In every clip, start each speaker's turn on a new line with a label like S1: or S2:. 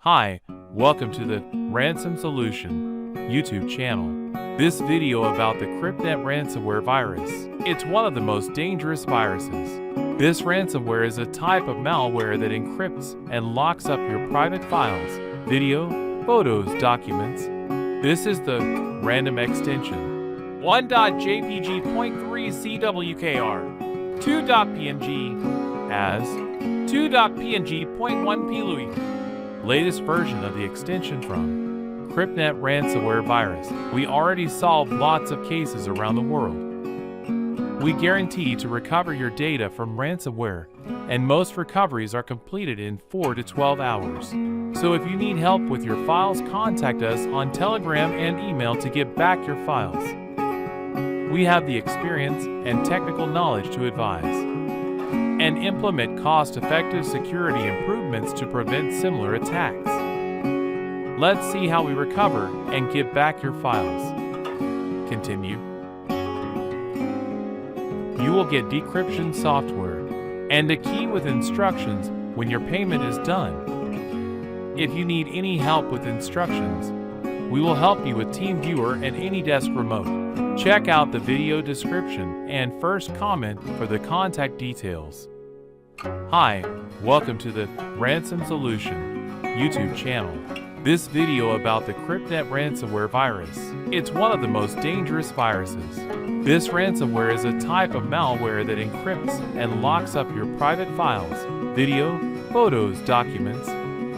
S1: Hi, welcome to the Ransom Solution YouTube channel. This video about the CRYPTNET ransomware virus. It's one of the most dangerous viruses. This ransomware is a type of malware that encrypts and locks up your private files, video, photos, documents. This is the random extension 1.jpg.3 CWKR 2.png as 2.png.1 latest version of the extension from CRYPTNET ransomware virus. We already solved lots of cases around the world. We guarantee to recover your data from ransomware, and most recoveries are completed in 4 to 12 hours. So if you need help with your files, contact us on Telegram and email to get back your files. We have the experience and technical knowledge to advise and implement cost-effective security improvements to prevent similar attacks. Let's see how we recover and get back your files. Continue. You will get decryption software and a key with instructions when your payment is done. If you need any help with instructions, we will help you with TeamViewer and AnyDesk Remote. Check out the video description and first comment for the contact details. Hi, welcome to the Ransom Solution YouTube channel. This video about the CRYPTNET ransomware virus. It's one of the most dangerous viruses. This ransomware is a type of malware that encrypts and locks up your private files, video, photos, documents.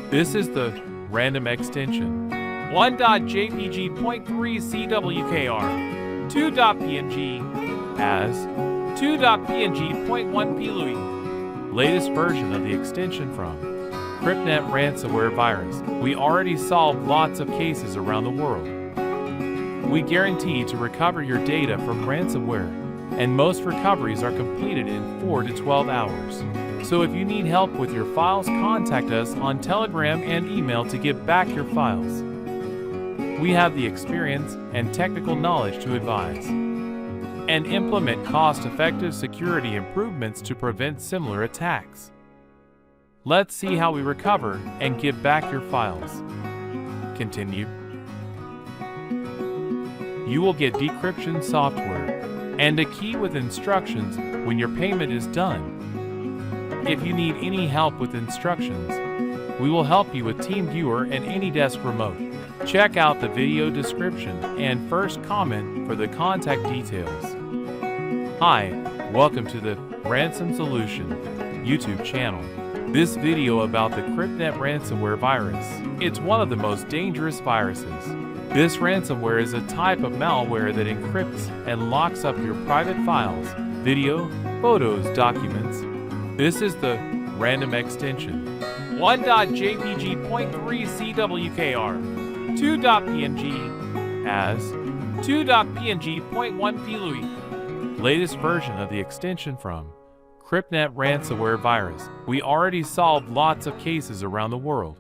S1: This is the random extension 1.jpg.3 CWKR 2.png as 2.png.1 latest version of the extension from CRYPTNET ransomware virus. We already solved lots of cases around the world. We guarantee to recover your data from ransomware, and most recoveries are completed in 4 to 12 hours. So if you need help with your files, contact us on Telegram and email to get back your files. We have the experience and technical knowledge to advise and implement cost-effective security improvements to prevent similar attacks. Let's see how we recover and get back your files. Continue. You will get decryption software and a key with instructions when your payment is done. If you need any help with instructions, we will help you with TeamViewer and AnyDesk Remote. Check out the video description and first comment for the contact details. Hi, welcome to the Ransom Solution YouTube channel. This video about the CRYPTNET ransomware virus. It's one of the most dangerous viruses. This ransomware is a type of malware that encrypts and locks up your private files, video, photos, documents. This is the random extension 1.jpg.3 CWKR 2.png as 2.png.1 latest version of the extension from CRYPTNET ransomware virus. We already solved lots of cases around the world.